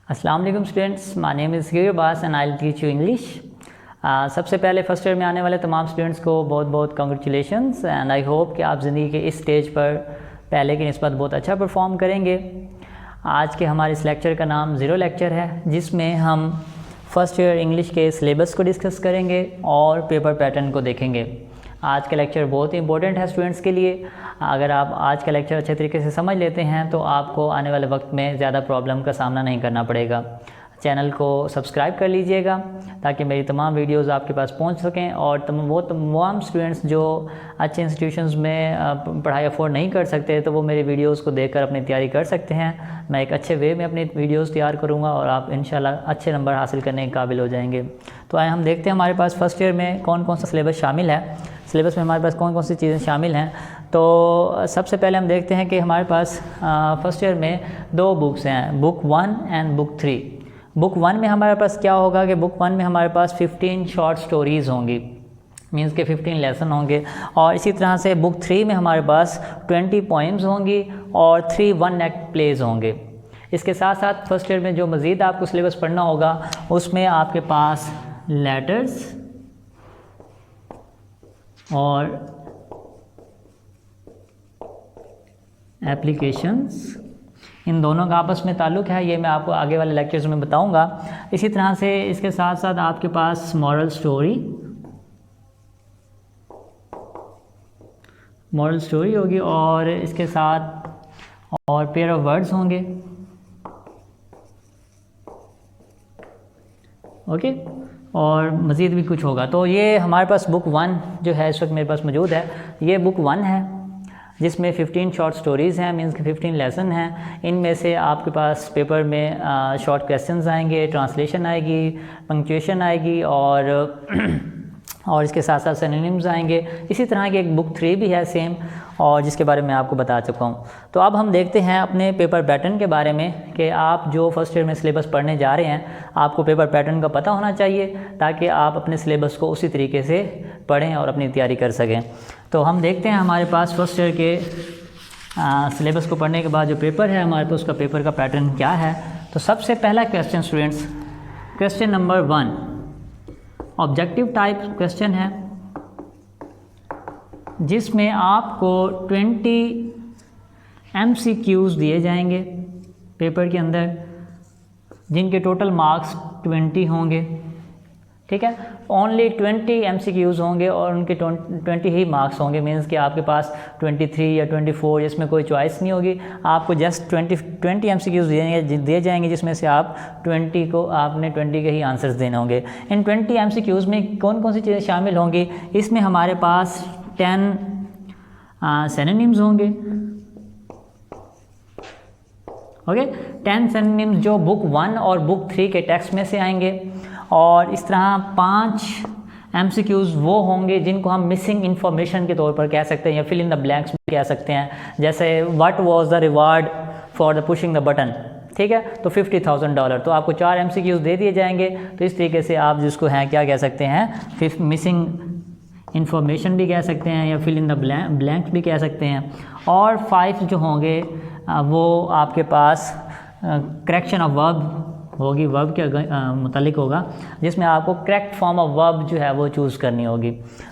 अस्सलाम वालेकुम students, my name is गिर बास and I will teach you English. सबसे पहले फ़र्स्ट ईयर में आने वाले तमाम स्टूडेंट्स को बहुत बहुत कंग्रेचुलेशंस एंड आई होप कि आप ज़िंदगी के इस स्टेज पर पहले की निस्बत बहुत अच्छा परफॉर्म करेंगे। आज के हमारे इस लेक्चर का नाम ज़ीरो लेक्चर है, जिसमें हम फ़र्स्ट ईयर इंग्लिश के सिलेबस को डिस्कस करेंगे और पेपर पैटर्न को देखेंगे। आज का लेक्चर बहुत ही इंपॉर्टेंट है स्टूडेंट्स के लिए। अगर आप आज का लेक्चर अच्छे तरीके से समझ लेते हैं तो आपको आने वाले वक्त में ज़्यादा प्रॉब्लम का सामना नहीं करना पड़ेगा। चैनल को सब्सक्राइब कर लीजिएगा ताकि मेरी तमाम वीडियोस आपके पास पहुंच सकें और तमाम स्टूडेंट्स जो अच्छे इंस्टीट्यूशंस में पढ़ाई अफोर्ड नहीं कर सकते तो वो मेरी वीडियोस को देखकर अपनी तैयारी कर सकते हैं। मैं एक अच्छे वे में अपनी वीडियोस तैयार करूंगा और आप इंशाल्लाह अच्छे नंबर हासिल करने के काबिल हो जाएंगे। तो आए हम देखते हैं हमारे पास फर्स्ट ईयर में कौन कौन सा सिलेबस शामिल है। सिलेबस में हमारे पास कौन कौन सी चीज़ें शामिल हैं। तो सबसे पहले हम देखते हैं कि हमारे पास फर्स्ट ईयर में दो बुक्स हैं, बुक 1 एंड बुक 3। बुक 1 में हमारे पास क्या होगा कि बुक 1 में हमारे पास 15 शॉर्ट स्टोरीज़ होंगी, मीन्स के 15 लेसन होंगे। और इसी तरह से बुक 3 में हमारे पास 20 पोइम्स होंगी और 3 वन एक्ट प्लेज होंगे। इसके साथ साथ फर्स्ट ईयर में जो मज़ीद आपको सिलेबस पढ़ना होगा उसमें आपके पास लेटर्स और एप्लीकेशंस, इन दोनों का आपस में ताल्लुक़ है, ये मैं आपको आगे वाले लेक्चर्स में बताऊंगा। इसी तरह से इसके साथ साथ आपके पास मॉरल स्टोरी होगी और इसके साथ और पेयर ऑफ वर्ड्स होंगे। ओके, और मज़ीद भी कुछ होगा। तो ये हमारे पास बुक 1 जो है इस वक्त मेरे पास मौजूद है, ये बुक 1 है जिसमें 15 शॉर्ट स्टोरीज़ हैं, मीन्स के 15 लेसन हैं। इनमें से आपके पास पेपर में शॉर्ट क्वेश्चंस आएंगे, ट्रांसलेशन आएगी, पंक्चुएशन आएगी और इसके साथ साथ सिनोनिम्स आएंगे। इसी तरह की एक बुक 3 भी है सेम, और जिसके बारे में आपको बता चुका हूँ। तो अब हम देखते हैं अपने पेपर पैटर्न के बारे में कि आप जो फर्स्ट ईयर में सिलेबस पढ़ने जा रहे हैं आपको पेपर पैटर्न का पता होना चाहिए ताकि आप अपने सिलेबस को उसी तरीके से पढ़ें और अपनी तैयारी कर सकें। तो हम देखते हैं हमारे पास फर्स्ट ईयर के सिलेबस को पढ़ने के बाद जो पेपर है हमारे पास उसका पेपर का पैटर्न क्या है। तो सबसे पहला question students, question number 1 objective type question है जिसमें आपको 20 MCQs दिए जाएंगे पेपर के अंदर, जिनके टोटल मार्क्स 20 होंगे। ठीक है, ओनली 20 MCQs होंगे और उनके 20 ही मार्क्स होंगे, मीन्स कि आपके पास 23 या 24 इसमें कोई चॉइस नहीं होगी। आपको जस्ट 20 MCQs दिए जाएंगे जिसमें से आप 20 को आपने 20 के ही आंसर्स देने होंगे। इन 20 MCQs में कौन कौन सी चीज़ें शामिल होंगी, इसमें हमारे पास 10 सिनोनिम्स होंगे। ओके, 10 सिनोनिम्स जो बुक 1 और बुक 3 के टेक्स्ट में से आएंगे। और इस तरह 5 MCQs वो होंगे जिनको हम मिसिंग इन्फॉर्मेशन के तौर पर कह सकते हैं या फिल इन द ब्लैंक्स भी कह सकते हैं, जैसे what was the reward for the pushing the button. ठीक है, तो $50,000, तो आपको 4 MCQs दे दिए जाएंगे। तो इस तरीके से आप जिसको हैं क्या कह सकते हैं, फिर मिसिंग इन्फॉर्मेशन भी कह सकते हैं या फिल इन द ब्लैंक्स भी कह सकते हैं। और 5 जो होंगे वो आपके पास करेक्शन ऑफ वर्ब होगी, वर्ब के मुतालिक होगा, जिसमें आपको करेक्ट फॉर्म ऑफ वर्ब जो है वो चूज़ करनी होगी।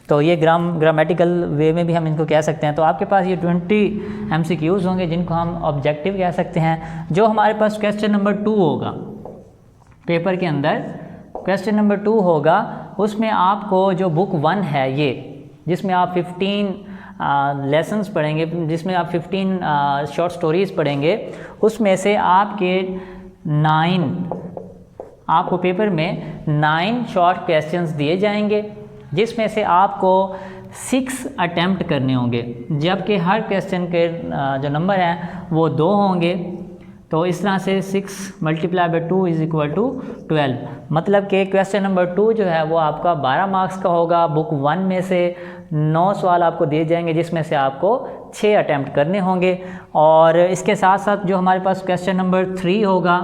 तो ये ग्रामेटिकल वे में भी हम इनको कह सकते हैं। तो आपके पास ये 20 MCQs होंगे जिनको हम ऑब्जेक्टिव कह सकते हैं। जो हमारे पास क्वेश्चन नंबर 2 होगा पेपर के अंदर, क्वेश्चन नंबर 2 होगा, उसमें आपको जो बुक 1 है ये, जिसमें आप 15 लेसन्स पढ़ेंगे, जिसमें आप 15 शॉर्ट स्टोरीज़ पढ़ेंगे, उसमें से आपके 9 आपको पेपर में 9 शॉर्ट क्वेश्चंस दिए जाएंगे, जिसमें से आपको 6 अटैम्प्ट करने होंगे, जबकि हर क्वेश्चन के जो नंबर हैं वो 2 होंगे। तो इस तरह से 6 × 2 = 12, मतलब कि क्वेश्चन नंबर 2 जो है वो आपका 12 मार्क्स का होगा। बुक 1 में से 9 सवाल आपको दिए जाएंगे जिसमें से आपको 6 अटैम्प्ट करने होंगे। और इसके साथ साथ जो हमारे पास क्वेश्चन नंबर 3 होगा,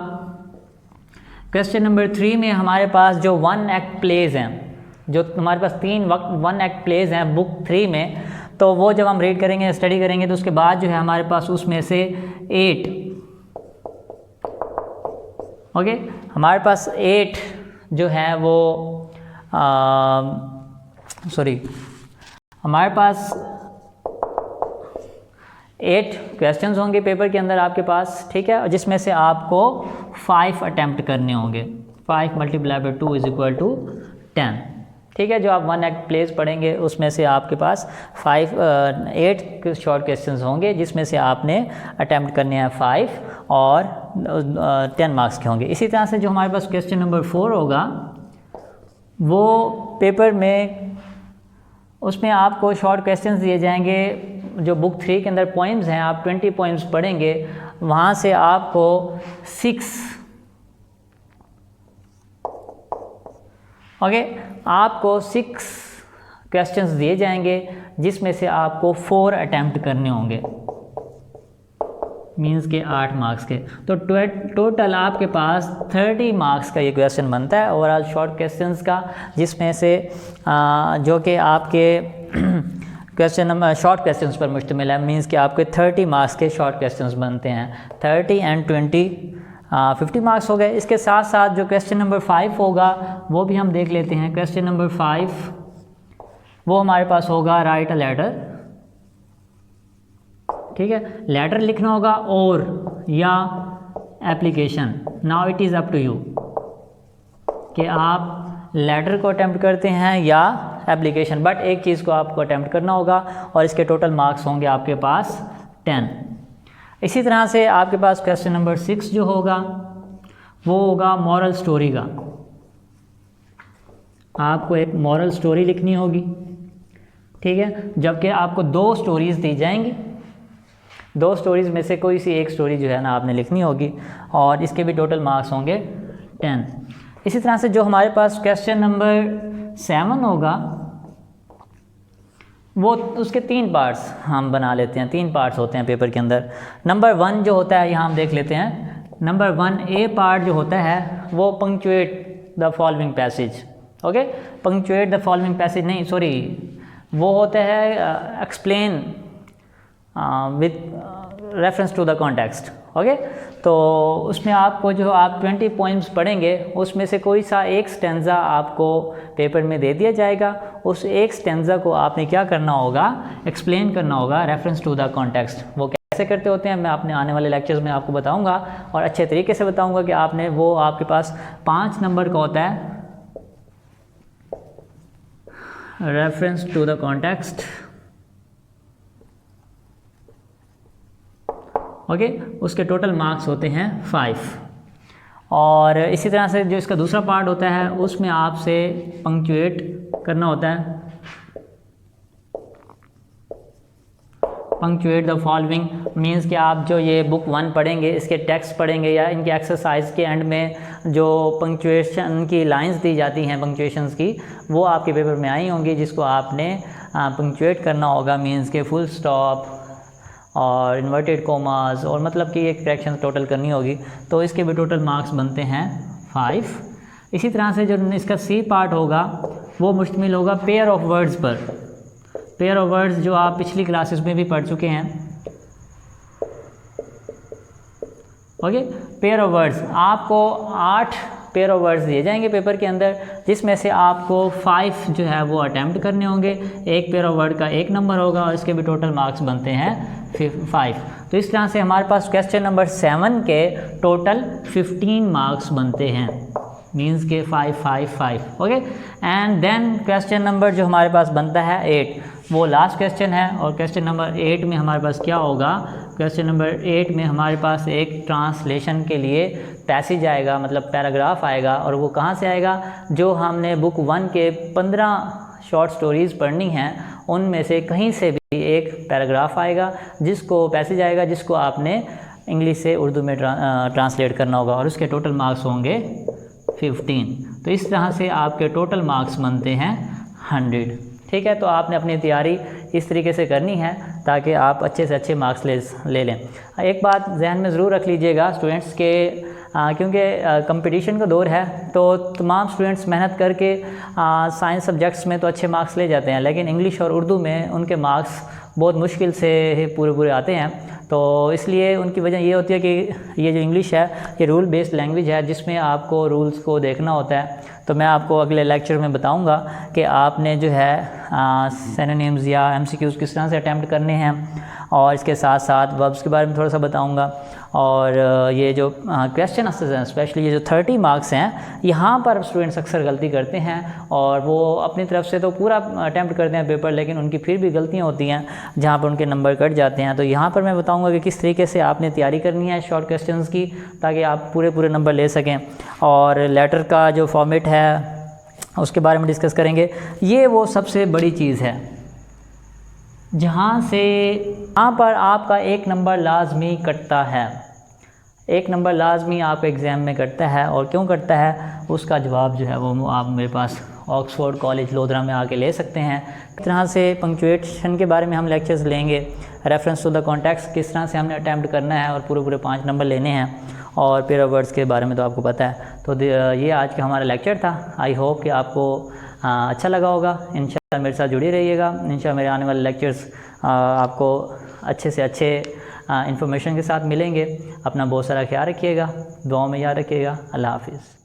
क्वेश्चन नंबर 3 में हमारे पास जो 1 एक्ट प्लेज हैं, जो हमारे पास 3 1 एक्ट प्लेज हैं बुक 3 में, तो वो जब हम रीड करेंगे, स्टडी करेंगे, तो उसके बाद जो है हमारे पास उसमें से 8 ओके, हमारे पास 8 जो है वो सॉरी हमारे पास 8 क्वेश्चंस होंगे पेपर के अंदर आपके पास, ठीक है, जिसमें से आपको 5 अटैम्प्ट करने होंगे। 5 × 2 = 10, ठीक है। जो आप 1 एक्ट प्लेस पढ़ेंगे उसमें से आपके पास 8 शॉर्ट क्वेश्चंस होंगे, जिसमें से आपने अटैम्प्ट करने हैं 5 और 10 मार्क्स के होंगे। इसी तरह से जो हमारे पास क्वेश्चन नंबर 4 होगा वो पेपर में, उसमें आपको शॉर्ट क्वेश्चंस दिए जाएंगे। जो बुक 3 के अंदर पोइम्स हैं, आप 20 पोइम्स पढ़ेंगे, वहाँ से आपको 6 आपको 6 क्वेश्चंस दिए जाएंगे, जिसमें से आपको 4 अटैम्प्ट करने होंगे, मीन्स के 8 मार्क्स के। तो टोटल आपके पास 30 मार्क्स का ये क्वेश्चन बनता है ओवरऑल शॉर्ट क्वेश्चंस का, जिसमें से जो कि आपके क्वेश्चन नंबर शॉर्ट क्वेश्चंस पर मुश्तमिल है, मीन्स कि आपके 30 मार्क्स के शॉर्ट क्वेश्चंस बनते हैं। 30 एंड 20 50 मार्क्स हो गए। इसके साथ साथ जो क्वेश्चन नंबर 5 होगा वो भी हम देख लेते हैं। क्वेश्चन नंबर 5 वो हमारे पास होगा राइट अ लेटर, ठीक है, लेटर लिखना होगा और या application. Now it is up to you कि आप लेटर को अटैम्प्ट करते हैं या एप्लीकेशन, बट एक चीज़ को आपको अटैम्प्ट करना होगा और इसके टोटल मार्क्स होंगे आपके पास 10। इसी तरह से आपके पास क्वेश्चन नंबर 6 जो होगा वो होगा मॉरल स्टोरी का। आपको एक मॉरल स्टोरी लिखनी होगी, ठीक है, जबकि आपको 2 स्टोरीज़ दी जाएंगी। 2 स्टोरीज़ में से कोई सी एक स्टोरी जो है ना आपने लिखनी होगी और इसके भी टोटल मार्क्स होंगे 10। इसी तरह से जो हमारे पास क्वेश्चन नंबर 7 होगा वो उसके 3 पार्ट्स हम बना लेते हैं। 3 पार्ट्स होते हैं पेपर के अंदर। नंबर 1 जो होता है यहाँ हम देख लेते हैं। नंबर 1A पार्ट जो होता है वो punctuate the following passage. Okay, punctuate the following passage नहीं, सॉरी, वो होता है explain with reference to the context. Okay, तो उसमें आपको जो आप 20 पोइम्स पढ़ेंगे उसमें से कोई सा एक स्टेंजा आपको पेपर में दे दिया जाएगा। उस एक स्टेंजा को आपने क्या करना होगा, एक्सप्लेन करना होगा रेफरेंस टू द कॉन्टेक्स्ट। वो कैसे करते होते हैं मैं अपने आने वाले लेक्चर्स में आपको बताऊंगा और अच्छे तरीके से बताऊंगा कि आपने वो आपके पास 5 नंबर का होता है reference to the context. Okay, उसके टोटल मार्क्स होते हैं 5। और इसी तरह से जो इसका दूसरा पार्ट होता है उसमें आपसे पंक्चुएट करना होता है, पंक्चुएट द फॉलोइंग, मीन्स कि आप जो ये बुक 1 पढ़ेंगे, इसके टेक्स्ट पढ़ेंगे या इनके एक्सरसाइज के एंड में जो पंक्चुएशन की लाइंस दी जाती हैं पंक्चुएशंस की, वो आपके पेपर में आई होंगी, जिसको आपने पंक्चुएट करना होगा। मीन्स के फुल स्टॉप और इन्वर्टेड कोमास और मतलब कि एक फ्रैक्शन टोटल करनी होगी, तो इसके भी टोटल मार्क्स बनते हैं 5। इसी तरह से जो इसका C पार्ट होगा वो मुश्तमिल होगा पेयर ऑफ वर्ड्स पर। पेयर ऑफ वर्ड्स जो आप पिछली क्लासेस में भी पढ़ चुके हैं। ओके, पेयर ऑफ वर्ड्स आपको 8 पेयर ऑफ वर्ड्स दिए जाएंगे पेपर के अंदर, जिसमें से आपको 5 जो है वो अटैम्प्ट करने होंगे। एक पेयर ऑफ वर्ड का 1 नंबर होगा और इसके भी टोटल मार्क्स बनते हैं 5। तो इस तरह से हमारे पास क्वेश्चन नंबर 7 के टोटल 15 मार्क्स बनते हैं, मीन्स के 5 5 5। Okay, and then question number जो हमारे पास बनता है 8, वो लास्ट क्वेश्चन है। और क्वेश्चन नंबर 8 में हमारे पास क्या होगा, क्वेश्चन नंबर 8 में हमारे पास एक ट्रांसलेशन के लिए पैसेज आएगा, मतलब पैराग्राफ आएगा। और वो कहाँ से आएगा, जो हमने बुक 1 के 15 शॉर्ट स्टोरीज़ पढ़नी हैं उनमें से कहीं से भी एक पैराग्राफ आएगा, जिसको पैसेज आएगा, जिसको आपने इंग्लिश से उर्दू में ट्रांसलेट करना होगा और उसके टोटल मार्क्स होंगे 15। तो इस तरह से आपके टोटल मार्क्स बनते हैं 100। ठीक है, तो आपने अपनी तैयारी इस तरीके से करनी है ताकि आप अच्छे से अच्छे मार्क्स ले लें। एक बात जहन में ज़रूर रख लीजिएगा स्टूडेंट्स के, क्योंकि कंपटीशन का दौर है, तो तमाम स्टूडेंट्स मेहनत करके साइंस सब्जेक्ट्स में तो अच्छे मार्क्स ले जाते हैं, लेकिन इंग्लिश और उर्दू में उनके मार्क्स बहुत मुश्किल से पूरे आते हैं। तो इसलिए उनकी वजह ये होती है कि ये जो इंग्लिश है ये रूल बेस्ड लैंग्वेज है, जिसमें आपको रूल्स को देखना होता है। तो मैं आपको अगले लेक्चर में बताऊंगा कि आपने जो है सिनोनिम्स या एमसीक्यूज़ किस तरह से अटैम्प्ट करने हैं, और इसके साथ साथ वर्ब्स के बारे में थोड़ा सा बताऊंगा। और ये जो क्वेश्चन आंसर्स हैं, स्पेशली ये जो 30 मार्क्स हैं, यहाँ पर स्टूडेंट्स अक्सर गलती करते हैं और वो अपनी तरफ से तो पूरा अटैम्प्ट करते हैं पेपर, लेकिन उनकी फिर भी गलतियाँ होती हैं जहाँ पर उनके नंबर कट जाते हैं। तो यहाँ पर मैं बताऊँगा कि किस तरीके से आपने तैयारी करनी है शॉर्ट क्वेश्चंस की, ताकि आप पूरे नंबर ले सकें। और लेटर का जो फॉर्मेट है उसके बारे में डिस्कस करेंगे। ये वो सबसे बड़ी चीज़ है जहाँ पर आपका एक नंबर लाजमी कटता है। एक नंबर लाजमी आपका एग्ज़ाम में कटता है, और क्यों कटता है उसका जवाब जो है वो आप मेरे पास ऑक्सफोर्ड कॉलेज लोधरा में आके ले सकते हैं। इस तरह से पंक्चुएशन के बारे में हम लेक्चर्स लेंगे, रेफरेंस टू द कॉन्टेक्स्ट किस तरह से हमने अटैम्प्ट करना है, और पूरे 5 नंबर लेने हैं, और पेयर ऑफ वर्ड्स के बारे में तो आपको पता है। तो ये आज का हमारा लेक्चर था। आई होप कि आपको अच्छा लगा होगा। इंशाल्लाह मेरे साथ जुड़े रहिएगा। इंशाल्लाह मेरे आने वाले लेक्चर्स आपको अच्छे से अच्छे इन्फॉर्मेशन के साथ मिलेंगे। अपना बहुत सारा ख्याल रखिएगा, दुआओं में याद रखिएगा। अल्लाह हाफिज़।